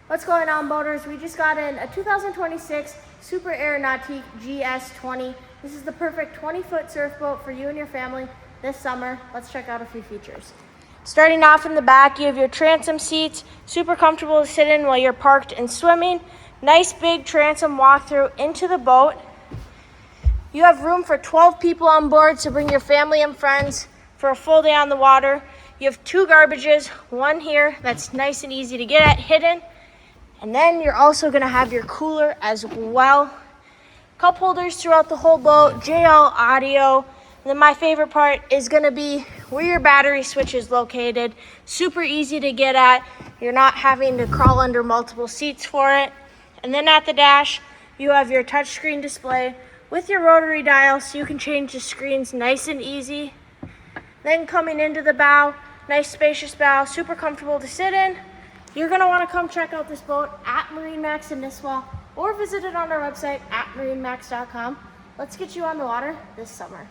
What's going on, boaters? We just got in a 2026 Super Air Nautique GS20. This is the perfect 20-foot surf boat for you and your family this summer. Let's check out a few features. Starting off in the back, you have your transom seats, super comfortable to sit in while you're parked and swimming. Nice big transom walkthrough into the boat. You have room for 12 people on board, so bring your family and friends for a full day on the water. You have 2 garbages, one here that's nice and easy to get at, hidden. And then you're also gonna have your cooler as well. Cup holders throughout the whole boat, JL audio. And then my favorite part is gonna be where your battery switch is located. Super easy to get at. You're not having to crawl under multiple seats for it. And then at the dash, you have your touchscreen display with your rotary dial so you can change the screens nice and easy. Then coming into the bow, nice spacious bow, super comfortable to sit in. You're gonna wanna come check out this boat at MarineMax Nisswa or visit it on our website at marinemax.com. Let's get you on the water this summer.